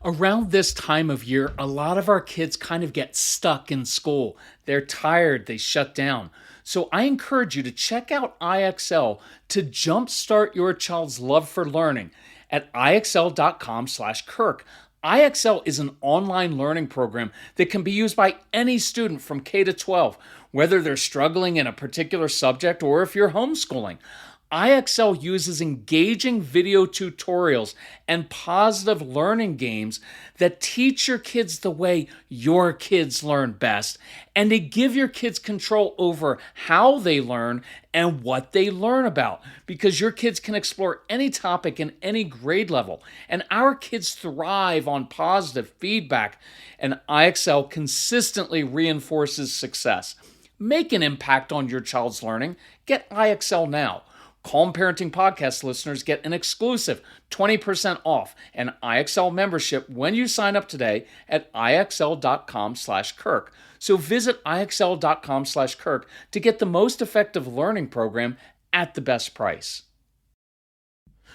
Around this time of year, a lot of our kids kind of get stuck in school. They're tired, they shut down. So I encourage you to check out IXL to jumpstart your child's love for learning at ixl.com/Kirk. IXL is an online learning program that can be used by any student from K to 12, whether they're struggling in a particular subject or if you're homeschooling. IXL uses engaging video tutorials and positive learning games that teach your kids the way your kids learn best and to give your kids control over how they learn and what they learn about, because your kids can explore any topic in any grade level. And our kids thrive on positive feedback, and IXL consistently reinforces success. Make an impact on your child's learning. Get IXL now. Calm Parenting Podcast listeners get an exclusive 20% off an IXL membership when you sign up today at ixl.com/Kirk. So visit ixl.com/Kirk to get the most effective learning program at the best price.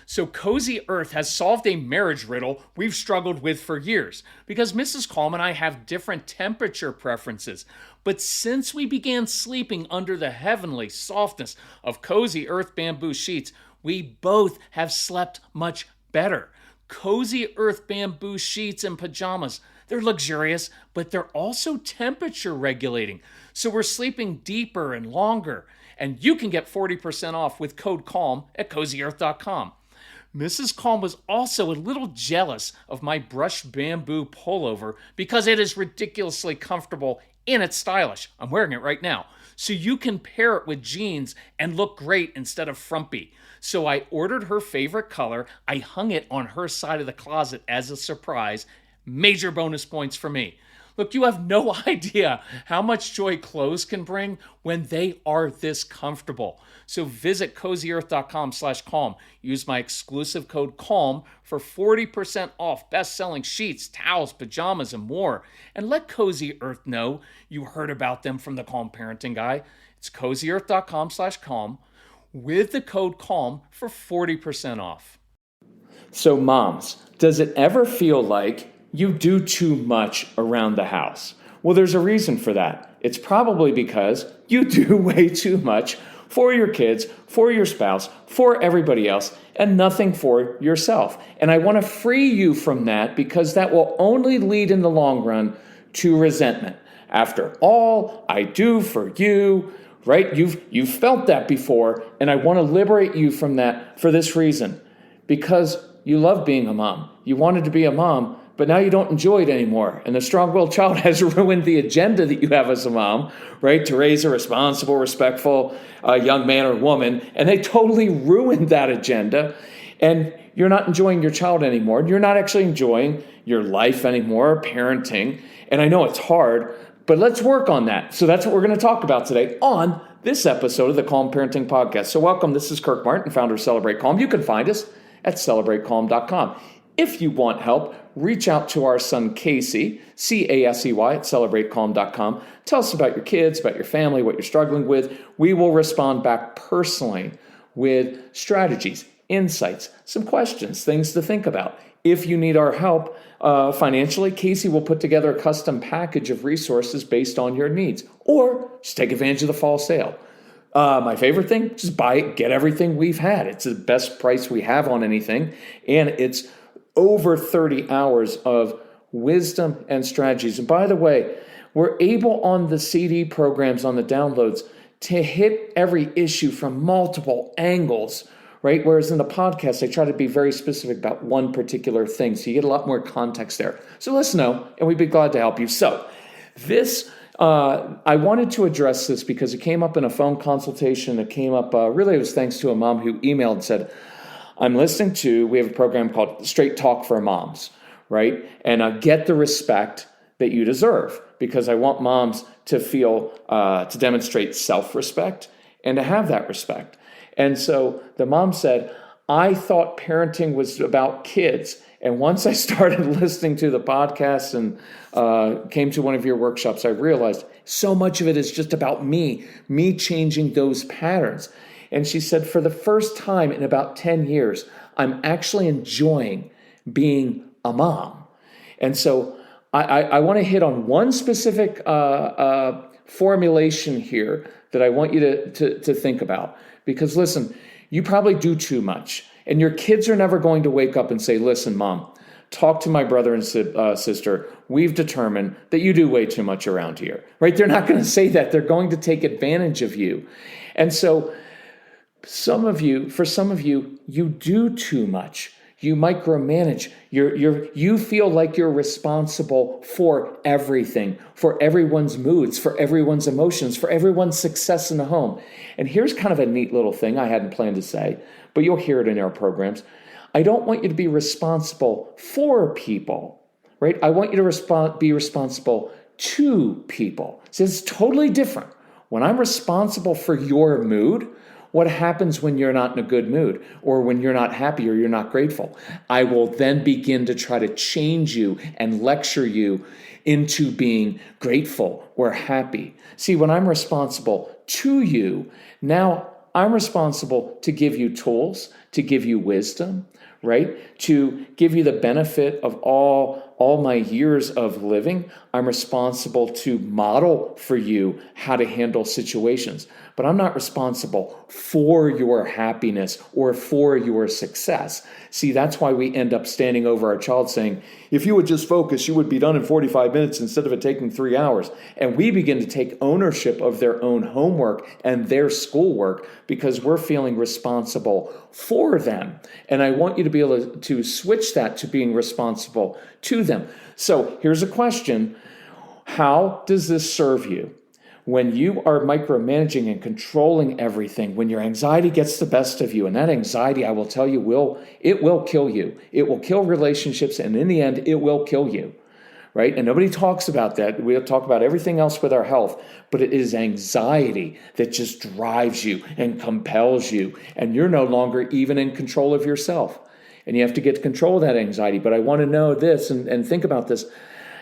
So Cozy Earth has solved a marriage riddle we've struggled with for years, because Mrs. Calm and I have different temperature preferences. But since we began sleeping under the heavenly softness of Cozy Earth bamboo sheets, we both have slept much better. Cozy Earth bamboo sheets and pajamas, they're luxurious, but they're also temperature regulating. So we're sleeping deeper and longer. And you can get 40% off with code CALM at CozyEarth.com. Mrs. Calm was also a little jealous of my brushed bamboo pullover because it is ridiculously comfortable and it's stylish. I'm wearing it right now. So you can pair it with jeans and look great instead of frumpy. So I ordered her favorite color. I hung it on her side of the closet as a surprise. Major bonus points for me. Look, you have no idea how much joy clothes can bring when they are this comfortable. So visit CozyEarth.com/Calm. Use my exclusive code CALM for 40% off best-selling sheets, towels, pajamas, and more. And let Cozy Earth know you heard about them from the Calm Parenting Guy. It's CozyEarth.com/Calm with the code CALM for 40% off. So moms, does it ever feel like you do too much around the house? Well, there's a reason for that. It's probably because you do way too much for your kids, for your spouse, for everybody else, and nothing for yourself. And I want to free you from that, because that will only lead in the long run to resentment. After all I do for you, right? You've felt that before, and I want to liberate you from that for this reason. Because you love being a mom. You wanted to be a mom, but now you don't enjoy it anymore. And the strong-willed child has ruined the agenda that you have as a mom, right? To raise a responsible, respectful young man or woman. And they totally ruined that agenda. And you're not enjoying your child anymore. You're not actually enjoying your life anymore, parenting. And I know it's hard, but let's work on that. So that's what we're going to talk about today on this episode of the Calm Parenting Podcast. So welcome. This is Kirk Martin, founder of Celebrate Calm. You can find us at celebratecalm.com. If you want help, reach out to our son Casey, Casey, at celebratecalm.com. Tell us about your kids, about your family, what you're struggling with. We will respond back personally with strategies, insights, some questions, things to think about. If you need our help financially, Casey will put together a custom package of resources based on your needs. Or just take advantage of the fall sale. My favorite thing, just buy it, get everything we've had. It's the best price we have on anything. And it's over 30 hours of wisdom and strategies. And by the way, we're able on the CD programs, on the downloads, to hit every issue from multiple angles, right? Whereas in the podcast, I try to be very specific about one particular thing. So you get a lot more context there. So let us know, and we'd be glad to help you. So I wanted to address this because it came up in a phone consultation. It came up, really it was thanks to a mom who emailed and said, we have a program called Straight Talk for Moms, right? And get the respect that you deserve, because I want moms to feel, to demonstrate self-respect and to have that respect. And so the mom said, I thought parenting was about kids. And once I started listening to the podcast and came to one of your workshops, I realized so much of it is just about me changing those patterns. And she said, for the first time in about 10 years, I'm actually enjoying being a mom. And so I want to hit on one specific formulation here that I want you to think about. Because listen, you probably do too much. And your kids are never going to wake up and say, listen, Mom, talk to my brother and sister. We've determined that you do way too much around here, right? They're not going to say that. They're going to take advantage of you. And so for some of you, you do too much. You micromanage. You feel like you're responsible for everything, for everyone's moods, for everyone's emotions, for everyone's success in the home. And here's kind of a neat little thing I hadn't planned to say, but you'll hear it in our programs. I don't want you to be responsible for people, right? I want you to be responsible to people. So it's totally different. When I'm responsible for your mood, what happens when you're not in a good mood or when you're not happy or you're not grateful? I will then begin to try to change you and lecture you into being grateful or happy. See, when I'm responsible to you, now I'm responsible to give you tools, to give you wisdom, right? To give you the benefit of all my years of living. I'm responsible to model for you how to handle situations. But I'm not responsible for your happiness or for your success. See, that's why we end up standing over our child saying, if you would just focus, you would be done in 45 minutes instead of it taking 3 hours. And we begin to take ownership of their own homework and their schoolwork because we're feeling responsible for them. And I want you to be able to switch that to being responsible to them. So here's a question. How does this serve you? When you are micromanaging and controlling everything, when your anxiety gets the best of you, and that anxiety, I will tell you, will kill you. It will kill relationships, and in the end, it will kill you, right? And nobody talks about that. We'll talk about everything else with our health, but it is anxiety that just drives you and compels you, and you're no longer even in control of yourself. And you have to get control of that anxiety. But I want to know this and think about this.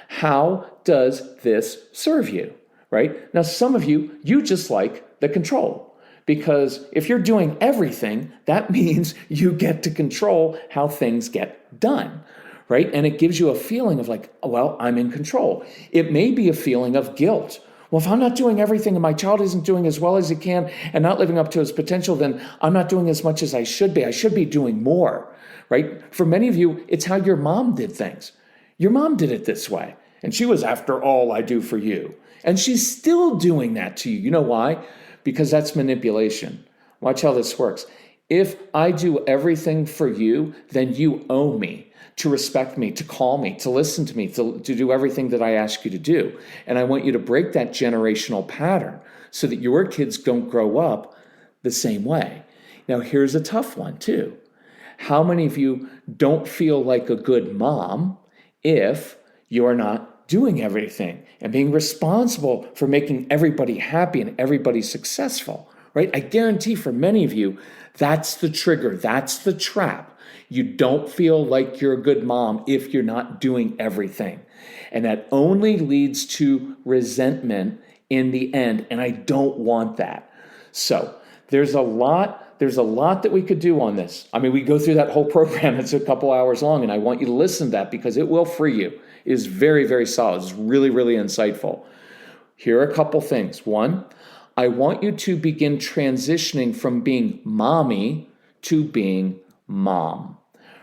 How does this serve you? Right? Now, some of you just like the control, because if you're doing everything, that means you get to control how things get done, right? And it gives you a feeling of like, well, I'm in control. It may be a feeling of guilt. Well, if I'm not doing everything and my child isn't doing as well as he can and not living up to his potential, then I'm not doing as much as I should be. I should be doing more, right? For many of you, it's how your mom did things. Your mom did it this way, and she was after all I do for you. And she's still doing that to you. You know why? Because that's manipulation. Watch how this works. If I do everything for you, then you owe me to respect me, to call me, to listen to me, to do everything that I ask you to do. And I want you to break that generational pattern so that your kids don't grow up the same way. Now, here's a tough one too. How many of you don't feel like a good mom if you're not doing everything and being responsible for making everybody happy and everybody successful, right? I guarantee for many of you, that's the trigger. That's the trap. You don't feel like you're a good mom if you're not doing everything. And that only leads to resentment in the end. And I don't want that. So there's a lot that we could do on this. I mean, we go through that whole program. It's a couple hours long, and I want you to listen to that because it will free you. It is very, very solid. It's really, really insightful. Here are a couple things. One, I want you to begin transitioning from being mommy to being mom,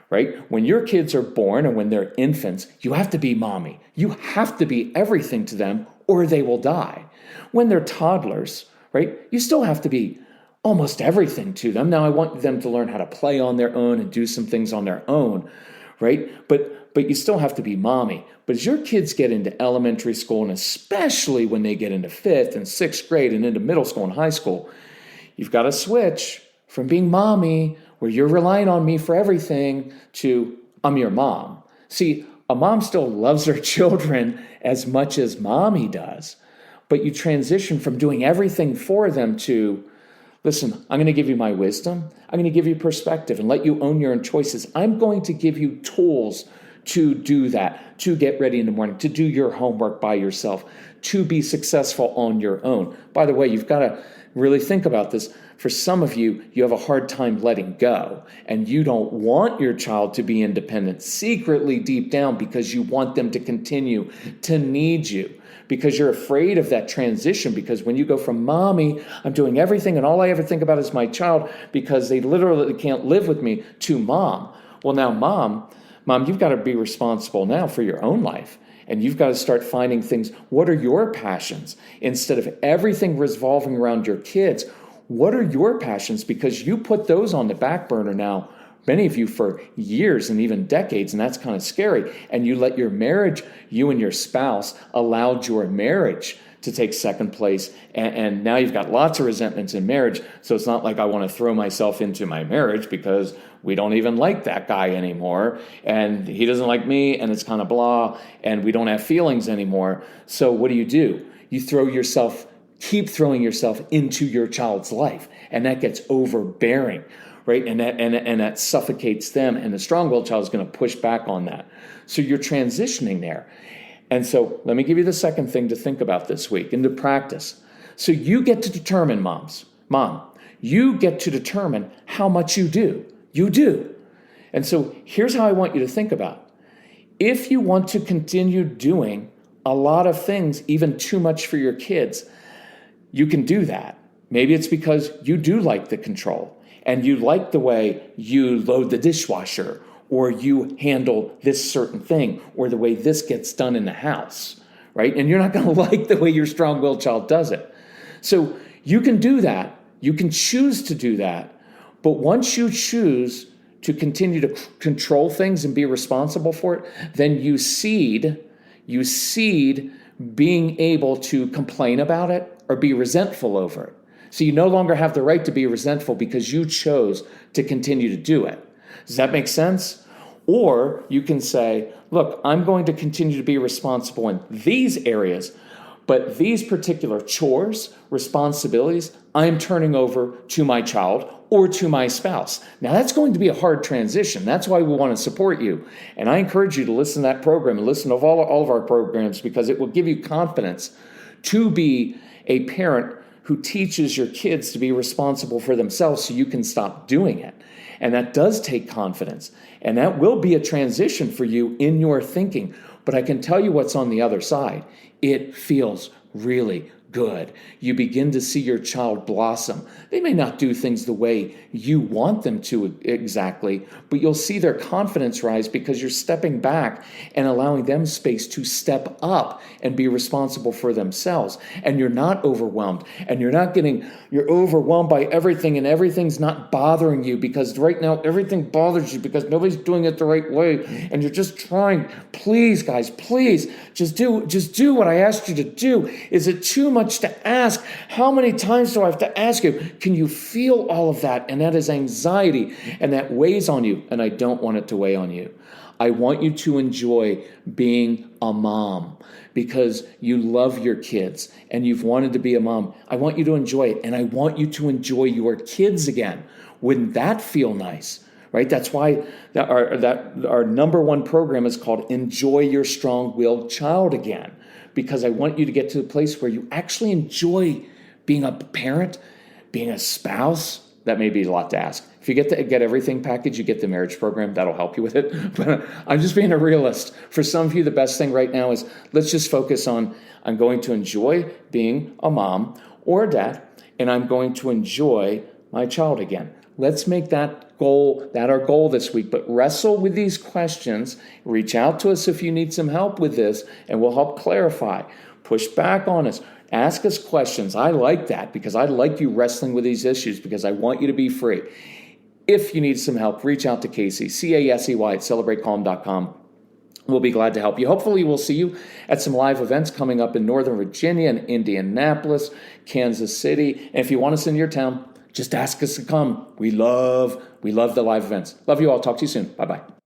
right? When your kids are born and when they're infants, you have to be mommy. You have to be everything to them or they will die. When they're toddlers, right, you still have to be almost everything to them. Now, I want them to learn how to play on their own and do some things on their own, right? But you still have to be mommy. But as your kids get into elementary school, and especially when they get into 5th and 6th grade and into middle school and high school, you've got to switch from being mommy, where you're relying on me for everything, to I'm your mom. See, a mom still loves her children as much as mommy does, but you transition from doing everything for them to, listen, I'm going to give you my wisdom. I'm going to give you perspective and let you own your own choices. I'm going to give you tools to do that, to get ready in the morning, to do your homework by yourself, to be successful on your own. By the way, you've got to really think about this. For some of you, you have a hard time letting go, and you don't want your child to be independent secretly deep down because you want them to continue to need you, because you're afraid of that transition. Because when you go from mommy, I'm doing everything and all I ever think about is my child because they literally can't live with me, to mom. Well, now mom, you've got to be responsible now for your own life. And you've got to start finding things. What are your passions? Instead of everything revolving around your kids, what are your passions? Because you put those on the back burner now, many of you for years and even decades, and that's kind of scary. And you let your marriage, you and your spouse, allowed your marriage to take second place. And now you've got lots of resentments in marriage. So it's not like I want to throw myself into my marriage because we don't even like that guy anymore. And he doesn't like me, and it's kind of blah, and we don't have feelings anymore. So what do? You keep throwing yourself into your child's life, and that gets overbearing, right? And that suffocates them, and the strong-willed child is going to push back on that. So you're transitioning there. And so let me give you the second thing to think about this week and to practice. So you get to determine, Mom, you get to determine how much you do. You do. And so here's how I want you to think about it. If you want to continue doing a lot of things, even too much for your kids, you can do that. Maybe it's because you do like the control and you like the way you load the dishwasher, or you handle this certain thing, or the way this gets done in the house, right? And you're not going to like the way your strong-willed child does it. So you can do that. You can choose to do that. But once you choose to continue to control things and be responsible for it, then you seed being able to complain about it or be resentful over it. So you no longer have the right to be resentful because you chose to continue to do it. Does that make sense? Or you can say, look, I'm going to continue to be responsible in these areas, but these particular chores, responsibilities, I'm turning over to my child or to my spouse. Now, that's going to be a hard transition. That's why we want to support you. And I encourage you to listen to that program and listen to all of our programs, because it will give you confidence to be a parent who teaches your kids to be responsible for themselves so you can stop doing it. And that does take confidence. And that will be a transition for you in your thinking. But I can tell you what's on the other side. It feels really good. You begin to see your child blossom. They may not do things the way you want them to exactly, but you'll see their confidence rise because you're stepping back and allowing them space to step up and be responsible for themselves. And you're not overwhelmed, and you're overwhelmed by everything, and everything's not bothering you because right now everything bothers you because nobody's doing it the right way. And you're just trying, please guys, please just do what I asked you to do. Is it too much to ask? How many times do I have to ask you? Can you feel all of that? And that is anxiety, and that weighs on you. And I don't want it to weigh on you. I want you to enjoy being a mom because you love your kids and you've wanted to be a mom. I want you to enjoy it, and I want you to enjoy your kids again. Wouldn't that feel nice? Right? That's why our number one program is called Enjoy Your Strong-Willed Child Again. Because I want you to get to the place where you actually enjoy being a parent, being a spouse. That may be a lot to ask. If you get the Get Everything package, you get the marriage program. That'll help you with it. But I'm just being a realist. For some of you, the best thing right now is let's just focus on, I'm going to enjoy being a mom or a dad, and I'm going to enjoy my child again. Let's make that our goal this week, but wrestle with these questions. Reach out to us if you need some help with this, and we'll help clarify. Push back on us. Ask us questions. I like that because I like you wrestling with these issues because I want you to be free. If you need some help, reach out to Casey, Casey at celebratecalm.com. We'll be glad to help you. Hopefully we'll see you at some live events coming up in Northern Virginia and Indianapolis, Kansas City. And if you want us in your town, just ask us to come. We love the live events. Love you all. Talk to you soon. Bye-bye.